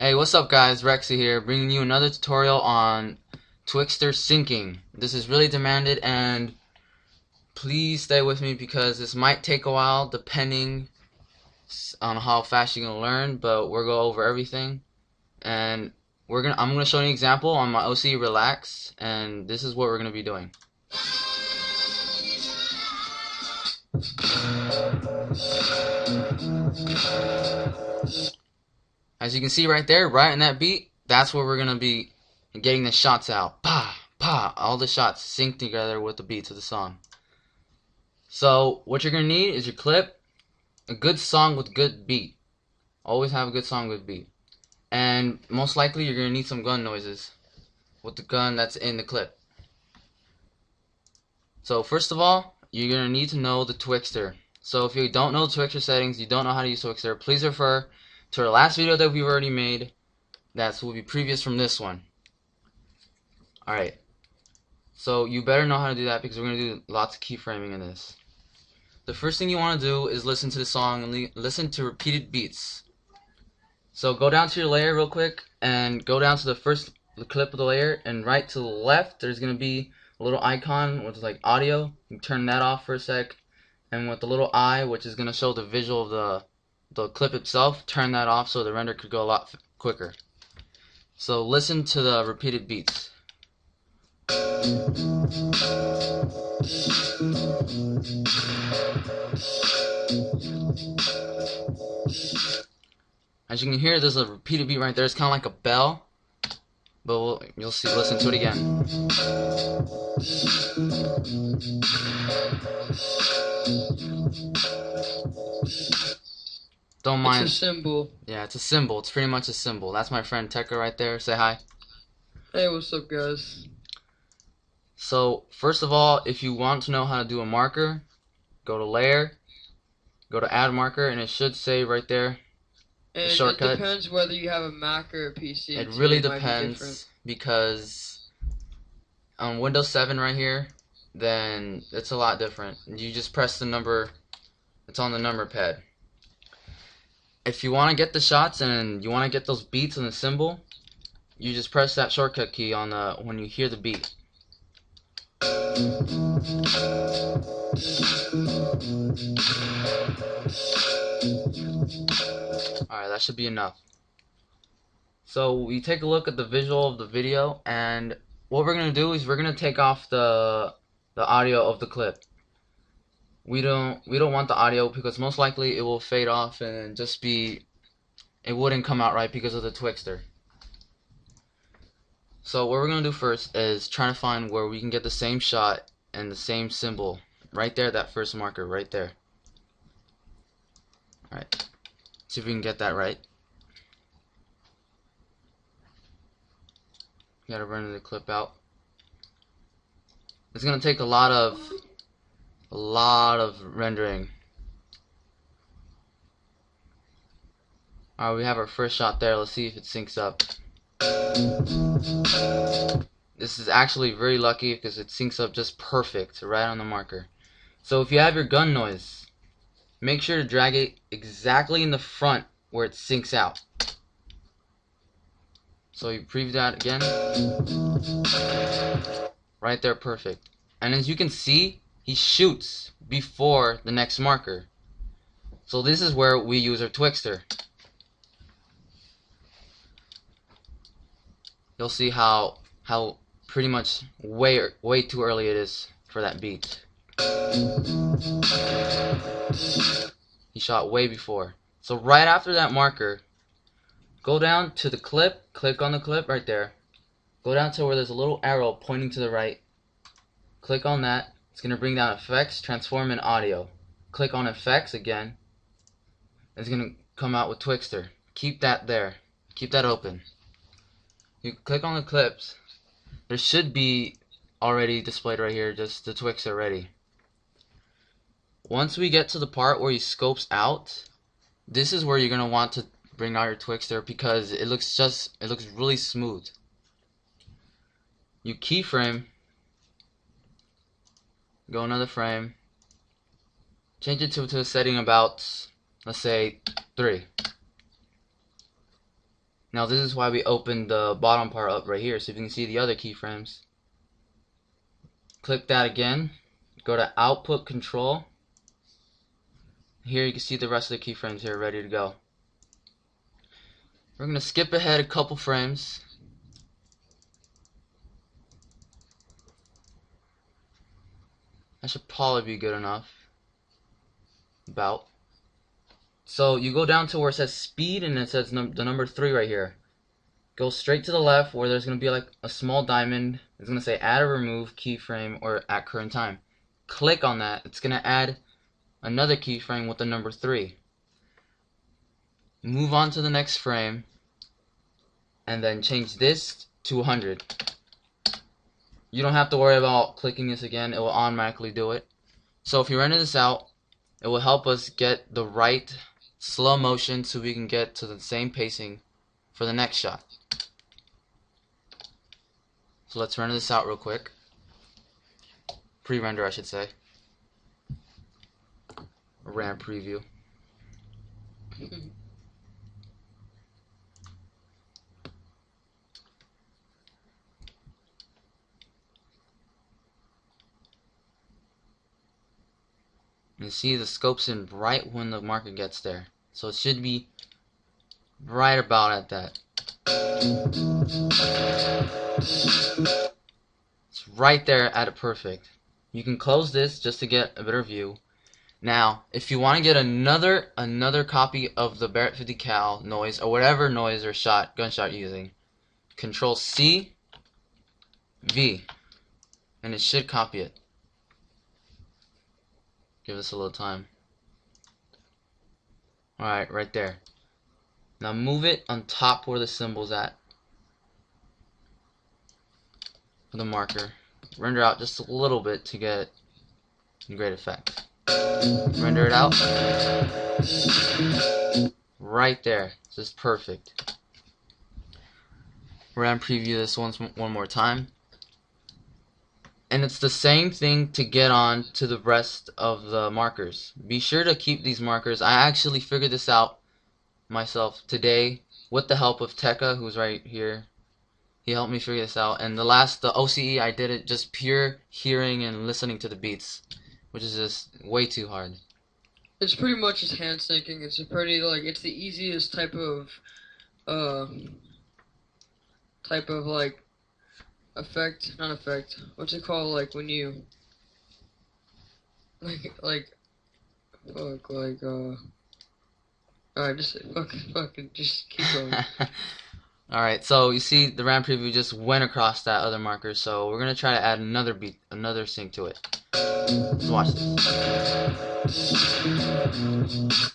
Hey, what's up guys? Rexy here, bringing you another tutorial on Twixtor syncing. This is really demanded, and please stay with me because this might take a while depending on how fast you're gonna learn, but we're gonna go over everything. And I'm gonna show you an example on my OC Relax, and this is what we're gonna be doing. As you can see right there, right in that beat, that's where we're gonna be getting the shots out. Pa, pa, all the shots sync together with the beats of the song. So what you're gonna need is your clip, a good song with good beat. Always have a good song with beat. And most likely you're gonna need some gun noises with the gun that's in the clip. So first of all, you're gonna need to know the Twixtor. So if you don't know Twixtor settings, you don't know how to use Twixtor, please refer to our last video that we've already made. That will be previous from this one. Alright, so you better know how to do that because we're going to do lots of keyframing in this. The first thing you want to do is listen to the song and listen to repeated beats. So go down to your layer real quick and go down to the first clip of the layer, and right to the left there's going to be a little icon which is like audio. You turn that off for a sec, and with the little eye, which is going to show the visual of the clip itself, turn that off so the render could go a lot quicker. So listen to the repeated beats. As you can hear, there's a repeated beat right there. It's kind of like a bell, but you'll see. Listen to it again. Don't mind. It's a symbol. Yeah, it's a symbol. It's pretty much a symbol. That's my friend Tekka right there. Say hi. Hey, what's up, guys? So, first of all, if you want to know how to do a marker, go to Layer, go to Add Marker, and it should say right there And the shortcut. It depends whether you have a Mac or a PC. It really depends, because on Windows 7 right here, then it's a lot different. You just press the number, it's on the number pad. If you want to get the shots and you want to get those beats on the symbol, you just press that shortcut key on when you hear the beat. Alright, that should be enough. So we take a look at the visual of the video, and what we're going to do is we're going to take off the audio of the clip. We don't want the audio because most likely it will fade off and just it wouldn't come out right because of the Twixtor. So what we're going to do first is try to find where we can get the same shot and the same symbol right there, that first marker right there. Alright, see if we can get that right. You gotta run the clip out. It's gonna take a lot of rendering. Alright, we have our first shot there. Let's see if it syncs up. This is actually very lucky because it syncs up just perfect right on the marker. So if you have your gun noise, make sure to drag it exactly in the front where it syncs out. So you preview that again. Right there, perfect. And as you can see, he shoots before the next marker. So this is where we use our Twixtor. You'll see how pretty much way too early it is for that beat. He shot way before. So right after that marker, go down to the clip, click on the clip right there. Go down to where there's a little arrow pointing to the right. Click on that. It's going to bring down effects, transform, and audio. Click on effects again. It's going to come out with Twixtor. Keep that there. Keep that open. You click on the clips. There should be already displayed right here, just the Twixtor ready. Once we get to the part where he scopes out, this is where you're going to want to bring out your Twixtor because it looks really smooth. You keyframe, go another frame, change it to a setting about, let's say, 3. Now this is why we opened the bottom part up right here, so you can see the other keyframes. Click that again. Go to Output Control. Here you can see the rest of the keyframes here ready to go. We're going to skip ahead a couple frames. That should probably be good enough. About. So you go down to where it says speed and it says the number 3 right here. Go straight to the left where there's going to be like a small diamond. It's going to say add or remove keyframe or at current time. Click on that. It's going to add another keyframe with the number 3. Move on to the next frame and then change this to 100. You don't have to worry about clicking this again. It will automatically do it. So if you render this out, it will help us get the right slow motion so we can get to the same pacing for the next shot. So let's render this out real quick. Pre-render, I should say. A RAM preview. You see the scope's in right when the marker gets there. So it should be right about at that. It's right there at it perfect. You can close this just to get a better view. Now, if you want to get another copy of the Barrett 50 cal noise or whatever noise or gunshot you're using, Control C, V, and it should copy it. Give us a little time. Alright, right there. Now move it on top where the symbol's at. For the marker. Render out just a little bit to get great effect. Render it out. Right there. This is perfect. We're going to preview this one more time. And it's the same thing to get on to the rest of the markers. Be sure to keep these markers. I actually figured this out myself today with the help of Tekka, who's right here. He helped me figure this out. And the OCE, I did it just pure hearing and listening to the beats, which is just way too hard. It's pretty much just hand syncing. It's a pretty it's the easiest type of like not effect. What's it called? Like when you alright, just fucking just keep going. Alright, so you see the RAM preview just went across that other marker, so we're gonna try to add another beat, another sync to it. Let's watch this.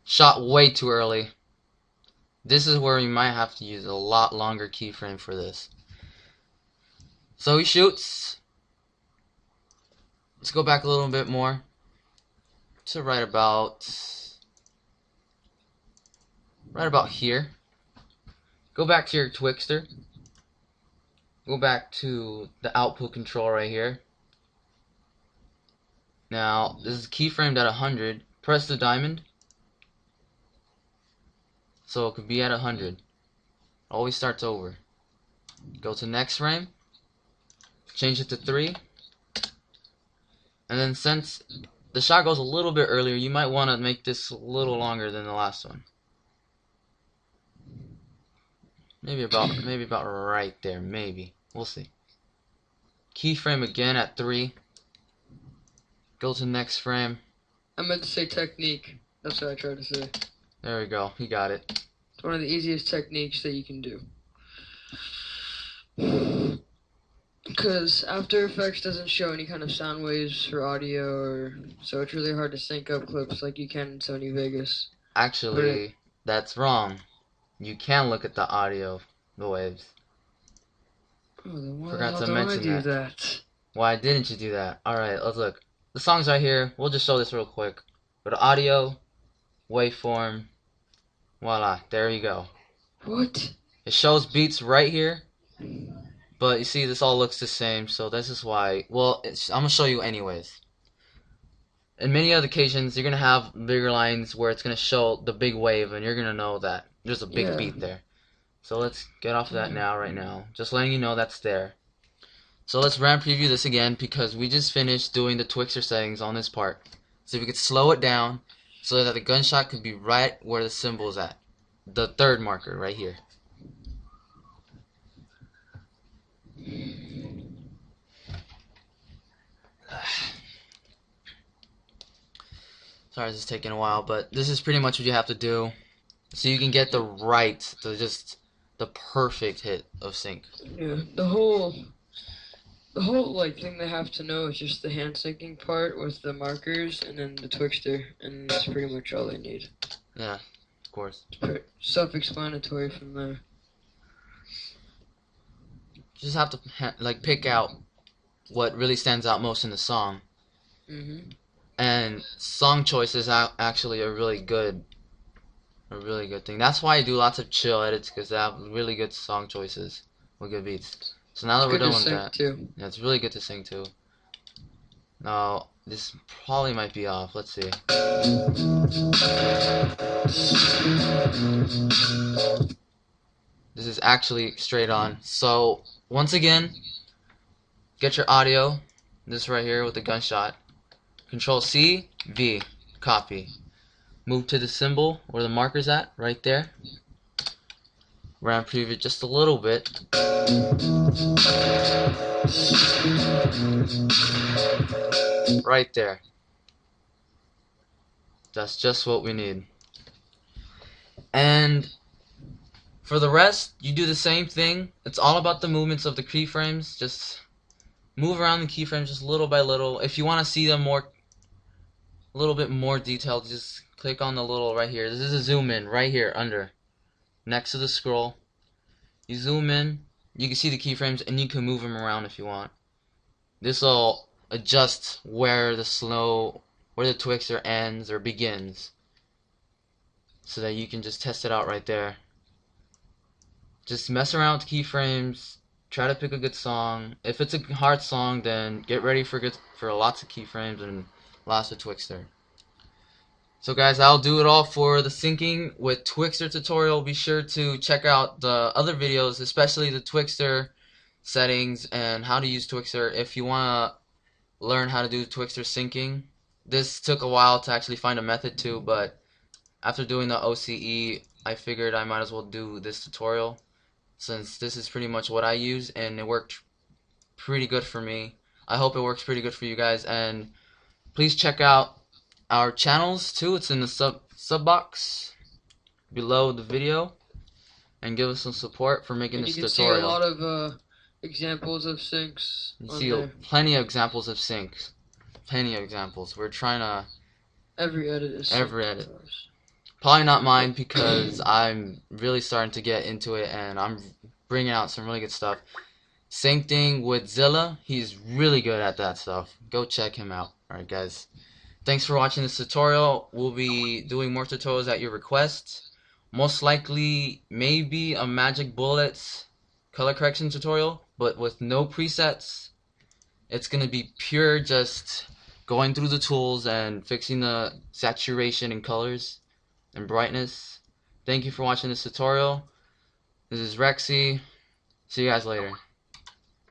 Shot way too early. This is where you might have to use a lot longer keyframe for this. So he shoots. Let's go back a little bit more to right about here. Go back to your Twixtor. Go back to the output control right here. Now this is keyframed at 100. Press the diamond so it could be at 100. Always starts over. Go to next frame. Change it to 3. And then since the shot goes a little bit earlier, you might want to make this a little longer than the last one. Maybe about right there, maybe. We'll see. Keyframe again at 3. Go to next frame. I meant to say technique. That's what I tried to say. There we go. He got it. It's one of the easiest techniques that you can do. Because After Effects doesn't show any kind of sound waves for audio, so it's really hard to sync up clips like you can in Sony Vegas. Actually, that's wrong. You can look at the audio, the waves. Oh, then why Forgot the to hell don't I mention do that? Why didn't you do that? Alright, let's look. The song's right here. We'll just show this real quick. Go to audio, waveform, voila, there you go. What? It shows beats right here, but you see this all looks the same, so this is why. Well, I'm going to show you anyways. In many other occasions, you're going to have bigger lines where it's going to show the big wave, and you're going to know that there's a big beat there. So let's get off of that right now. Just letting you know that's there. So let's RAM preview this again because we just finished doing the Twixtor settings on this part. So we could slow it down so that the gunshot could be right where the symbol is at. The third marker right here. Sorry, this is taking a while, but this is pretty much what you have to do so you can get the perfect hit of sync. Yeah, the whole like thing they have to know is just the hand syncing part with the markers and then the Twixtor, and that's pretty much all they need. Yeah, of course. It's pretty self-explanatory from there. You just have to like pick out what really stands out most in the song. And song choice is actually a really good thing. That's why I do lots of chill edits, because they have really good song choices with good beats. So now that we're done with that, yeah, it's really good to sing too. Now this probably might be off. Let's see. This is actually straight on. So once again, get your audio. This right here with the gunshot. Control C, V, copy. Move to the symbol where the marker's at, right there. RAM preview it just a little bit. Right there. That's just what we need. And for the rest, you do the same thing. It's all about the movements of the keyframes. Just move around the keyframes just little by little. If you want to see them a little bit more detailed, just click on the little right here. This is a zoom in right here under, next to the scroll. You zoom in, you can see the keyframes, and you can move them around if you want. This will adjust where the Twixtor ends or begins, so that you can just test it out right there. Just mess around with keyframes. Try to pick a good song. If it's a hard song, then get ready for lots of keyframes and lots of Twixtor. So guys, I'll do it all for the syncing with Twixtor tutorial. Be sure to check out the other videos, especially the Twixtor settings and how to use Twixtor if you want to learn how to do Twixtor syncing. This took a while to actually find a method to, but after doing the OCE, I figured I might as well do this tutorial, since this is pretty much what I use and it worked pretty good for me. I hope it works pretty good for you guys, and please check out our channels too. It's in the sub box below the video, and give us some support for making this tutorial. You can see a lot of examples of syncs. You see plenty of examples of syncs. Plenty of examples. We're trying to every edit is every edit. Probably not mine, because I'm really starting to get into it and I'm bringing out some really good stuff. Same thing with Zilla. He's really good at that stuff. Go check him out. Alright guys, thanks for watching this tutorial. We'll be doing more tutorials at your request. Most likely maybe a magic bullets color correction tutorial, but with no presets. It's gonna be pure just going through the tools and fixing the saturation and colors and brightness. Thank you for watching this tutorial. This is Rexy. See you guys later.